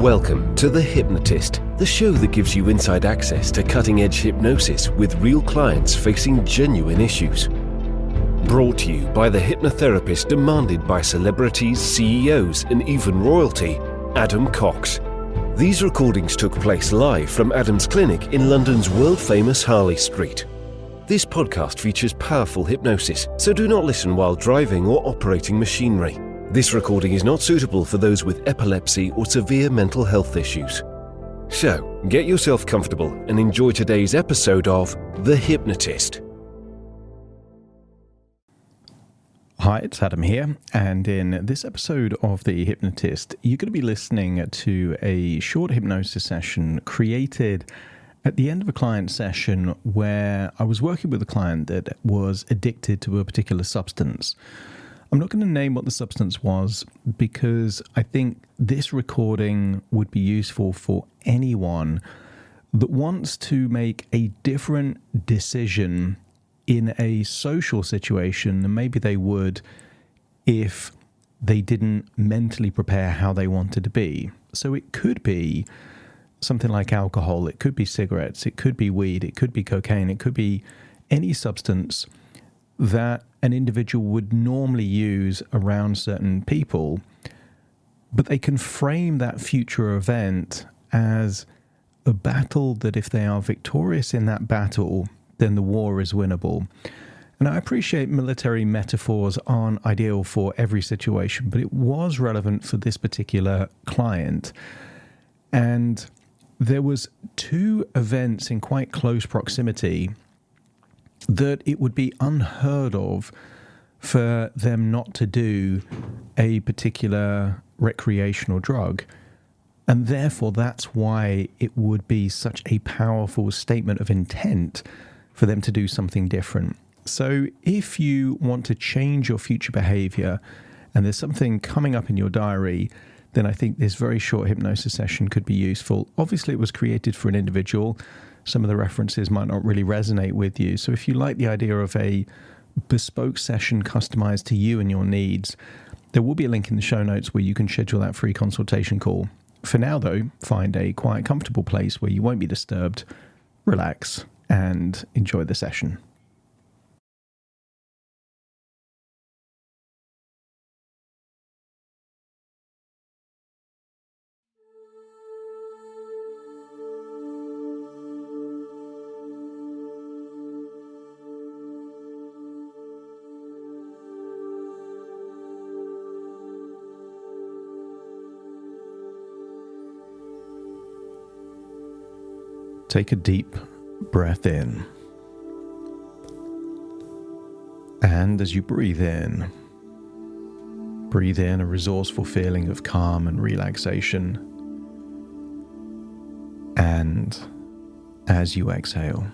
Welcome to The Hypnotist, the show that gives you inside access to cutting-edge hypnosis with real clients facing genuine issues. Brought to you by the hypnotherapist demanded by celebrities, CEOs, and even royalty, Adam Cox. These recordings took place live from Adam's clinic in London's world-famous Harley Street. This podcast features powerful hypnosis, so do not listen while driving or operating machinery. This recording is not suitable for those with epilepsy or severe mental health issues. So, get yourself comfortable and enjoy today's episode of The Hypnotist. Hi, it's Adam here, and in this episode of The Hypnotist, you're going to be listening to a short hypnosis session created at the end of a client session where I was working with a client that was addicted to a particular substance. I'm not going to name what the substance was because I think this recording would be useful for anyone that wants to make a different decision in a social situation than maybe they would if they didn't mentally prepare how they wanted to be. So it could be something like alcohol, it could be cigarettes, it could be weed, it could be cocaine, it could be any substance that an individual would normally use around certain people, but they can frame that future event as a battle that if they are victorious in that battle, then the war is winnable. And I appreciate military metaphors aren't ideal for every situation, but it was relevant for this particular client. And there was two events in quite close proximity that it would be unheard of for them not to do a particular recreational drug. And therefore, that's why it would be such a powerful statement of intent for them to do something different. So if you want to change your future behavior and there's something coming up in your diary, then I think this very short hypnosis session could be useful. Obviously, it was created for an individual. Some of the references might not really resonate with you. So if you like the idea of a bespoke session customized to you and your needs, there will be a link in the show notes where you can schedule that free consultation call. For now, though, find a quiet, comfortable place where you won't be disturbed, relax, and enjoy the session. Take a deep breath in. And as you breathe in a resourceful feeling of calm and relaxation. And as you exhale,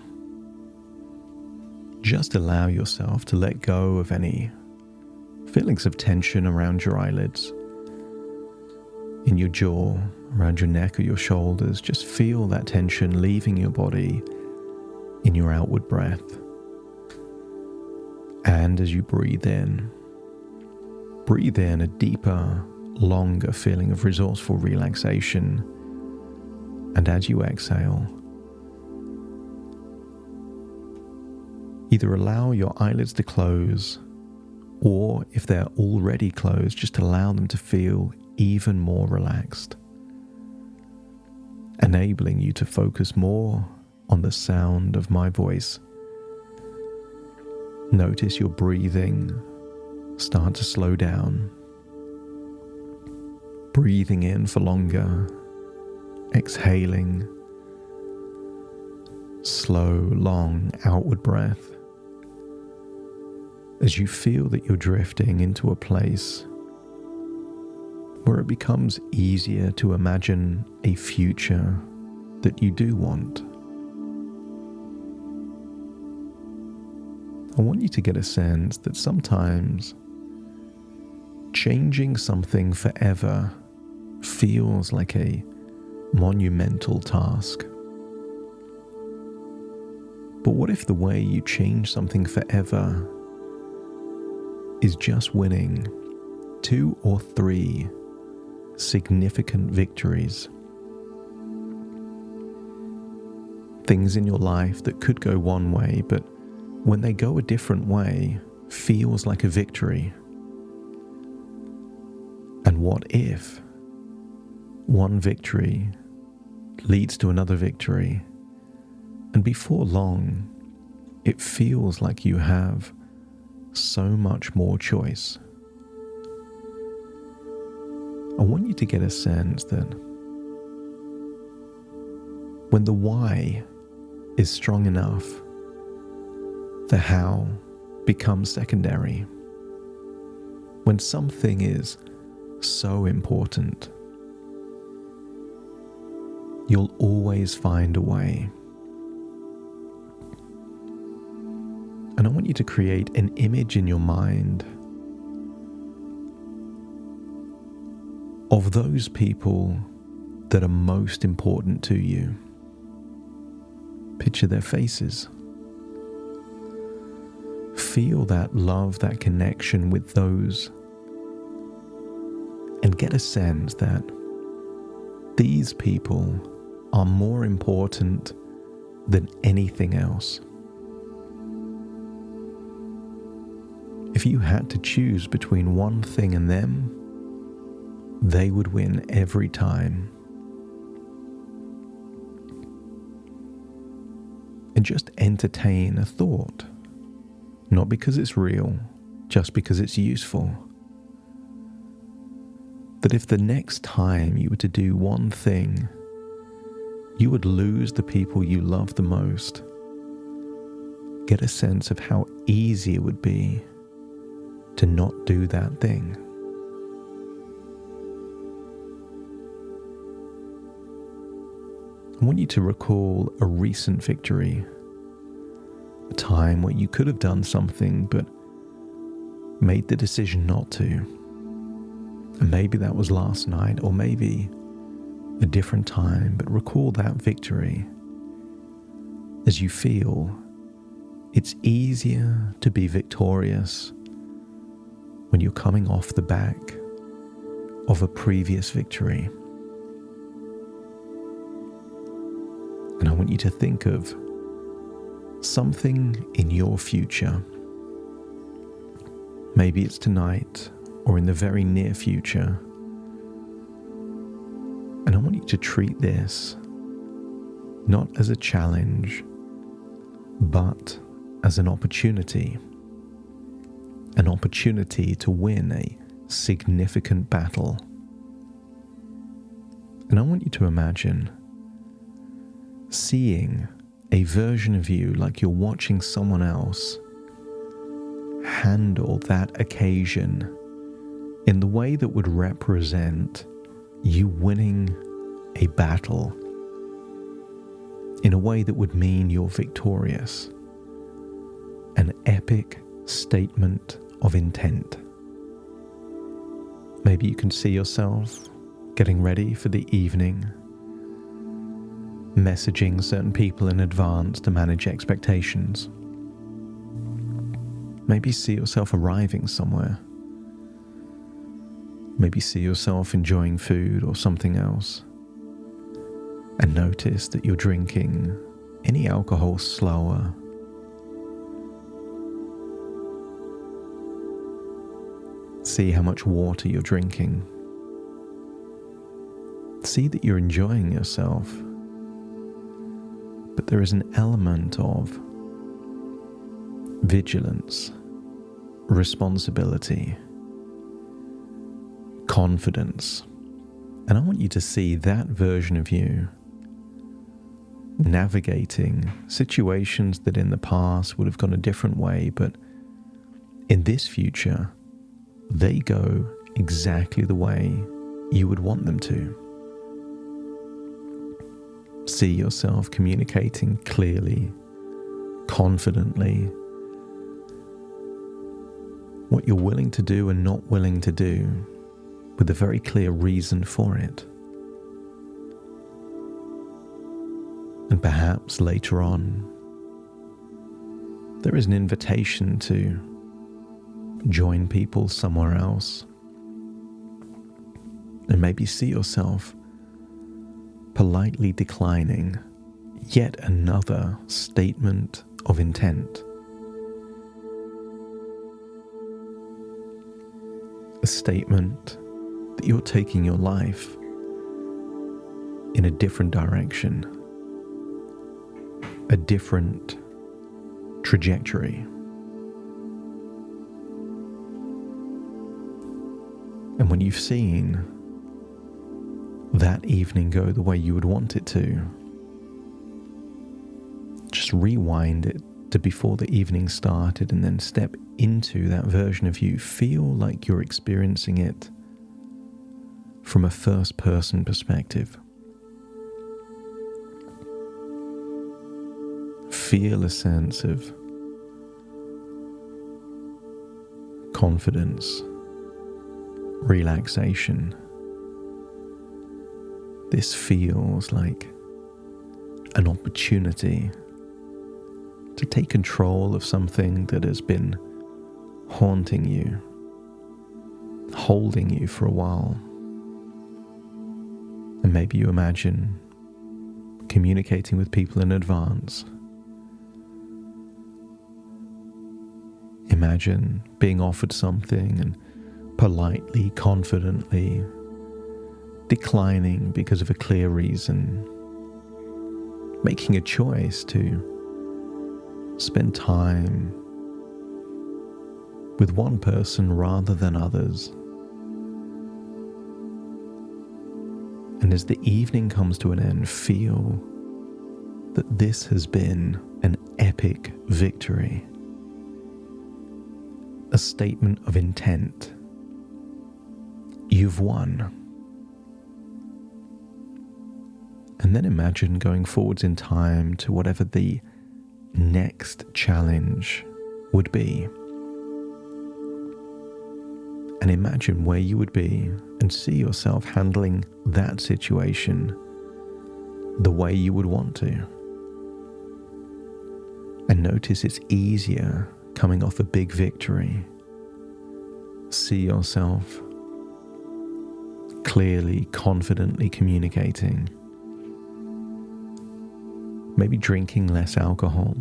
just allow yourself to let go of any feelings of tension around your eyelids, in your jaw, around your neck or your shoulders. Just feel that tension leaving your body in your outward breath. And as you breathe in a deeper, longer feeling of resourceful relaxation. And as you exhale, either allow your eyelids to close, or if they're already closed, just allow them to feel even more relaxed, enabling you to focus more on the sound of my voice. Notice your breathing start to slow down. Breathing in for longer, exhaling, slow, long outward breath. As you feel that you're drifting into a place where it becomes easier to imagine a future that you do want. I want you to get a sense that sometimes changing something forever feels like a monumental task. But what if the way you change something forever is just winning 2 or 3 significant victories Things in your life that could go one way, but when they go a different way, feels like a victory. And what if one victory leads to another victory, and before long, it feels like you have so much more choice? I want you to get a sense that when the why is strong enough, the how becomes secondary. When something is so important, you'll always find a way. And I want you to create an image in your mind of those people that are most important to you. Picture their faces. Feel that love, that connection with those, and get a sense that these people are more important than anything else. If you had to choose between one thing and them, they would win every time. And just entertain a thought, not because it's real, just because it's useful. That if the next time you were to do one thing, you would lose the people you love the most, get a sense of how easy it would be to not do that thing. I want you to recall a recent victory, a time where you could have done something but made the decision not to. And maybe that was last night, or maybe a different time, but recall that victory as you feel it's easier to be victorious when you're coming off the back of a previous victory. And I want you to think of something in your future. Maybe it's tonight or in the very near future. And I want you to treat this not as a challenge, but as an opportunity to win a significant battle. And I want you to imagine seeing a version of you like you're watching someone else handle that occasion in the way that would represent you winning a battle, in a way that would mean you're victorious, an epic statement of intent. Maybe you can see yourself getting ready for the evening, messaging certain people in advance to manage expectations. Maybe see yourself arriving somewhere. Maybe see yourself enjoying food or something else, and notice that you're drinking any alcohol slower. See how much water you're drinking. See that you're enjoying yourself. But there is an element of vigilance, responsibility, confidence. And I want you to see that version of you navigating situations that in the past would have gone a different way, but in this future, they go exactly the way you would want them to. See yourself communicating clearly, confidently, what you're willing to do and not willing to do, with a very clear reason for it. And perhaps later on, there is an invitation to join people somewhere else, and maybe see yourself politely declining yet another statement of intent. A statement that you're taking your life in a different direction, a different trajectory. And when you've seen that evening go the way you would want it to, just rewind it to before the evening started and then step into that version of you. Feel like you're experiencing it from a first-person perspective. Feel a sense of confidence, relaxation. This feels like an opportunity to take control of something that has been haunting you, holding you for a while. And maybe you imagine communicating with people in advance. Imagine being offered something and politely, confidently declining because of a clear reason, making a choice to spend time with one person rather than others. And as the evening comes to an end, feel that this has been an epic victory, a statement of intent. You've won. And then imagine going forwards in time to whatever the next challenge would be. And imagine where you would be and see yourself handling that situation the way you would want to. And notice it's easier coming off a big victory. See yourself clearly, confidently communicating. Maybe drinking less alcohol,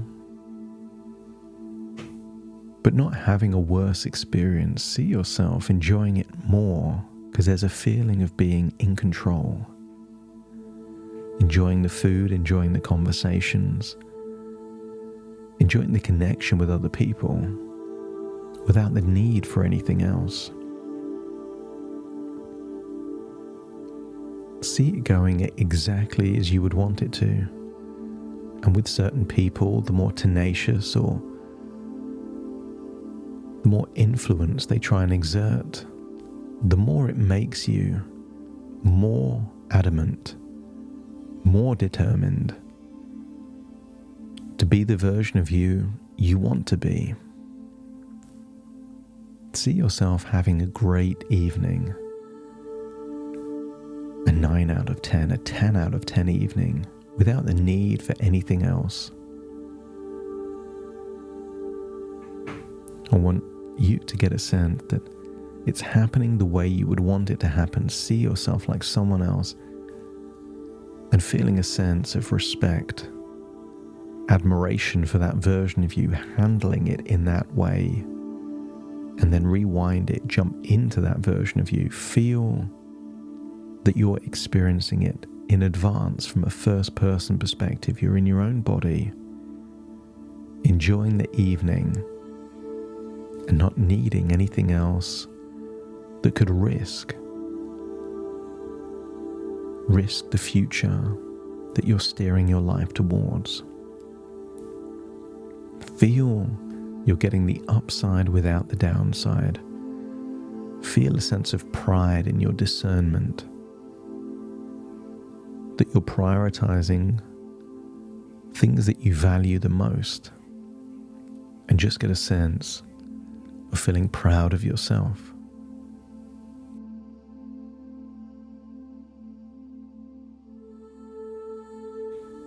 but not having a worse experience. See yourself enjoying it more because there's a feeling of being in control. Enjoying the food, enjoying the conversations, enjoying the connection with other people without the need for anything else. See it going exactly as you would want it to. And with certain people, the more tenacious or the more influence they try and exert, the more it makes you more adamant, more determined to be the version of you you want to be. See yourself having a great evening. A 9 out of 10, a 10 out of 10 evening, without the need for anything else. I want you to get a sense that it's happening the way you would want it to happen. See yourself like someone else and feeling a sense of respect, admiration for that version of you, handling it in that way, and then rewind it, jump into that version of you. Feel that you're experiencing it in advance from a first-person perspective. You're in your own body, enjoying the evening and not needing anything else that could risk the future that you're steering your life towards. Feel you're getting the upside without the downside. Feel a sense of pride in your discernment, that you're prioritizing things that you value the most, and just get a sense of feeling proud of yourself.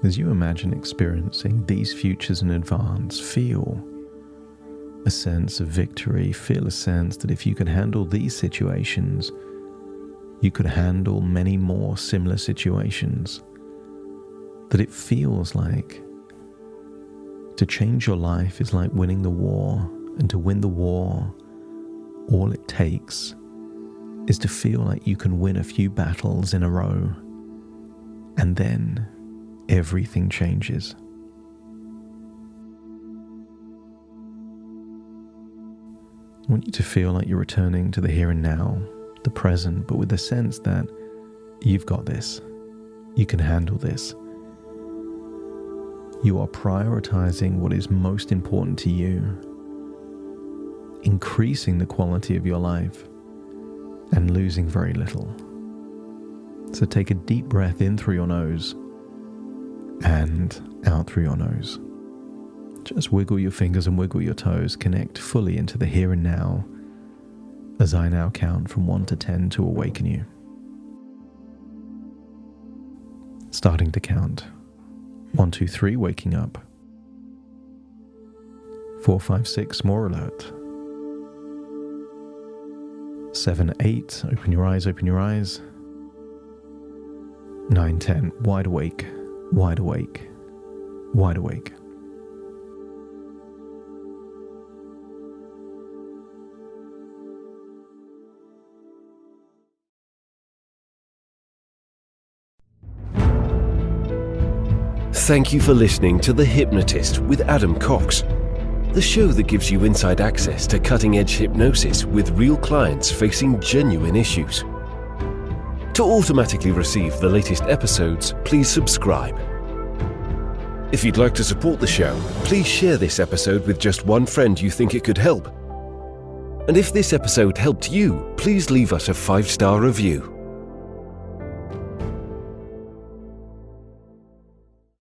As you imagine experiencing these futures in advance, feel a sense of victory. Feel a sense that if you could handle these situations, you could handle many more similar situations. that it feels like to change your life is like winning the war, and to win the war, all it takes is to feel like you can win a few battles in a row, and then everything changes. I want you to feel like you're returning to the here and now, the present, but with the sense that you've got this. You can handle this. You are prioritizing what is most important to you, increasing the quality of your life, and losing very little. So take a deep breath in through your nose and out through your nose. Just wiggle your fingers and wiggle your toes. Connect fully into the here and now as I now count from 1 to 10 to awaken you. Starting to count. 1, 2, 3, waking up. 4, 5, 6, more alert. 7, 8, open your eyes, open your eyes. 9, 10, wide awake, wide awake, wide awake. Thank you for listening to The Hypnotist with Adam Cox, the show that gives you inside access to cutting-edge hypnosis with real clients facing genuine issues. To automatically receive the latest episodes, please subscribe. If you'd like to support the show, please share this episode with just one friend you think it could help. And if this episode helped you, please leave us a 5-star review.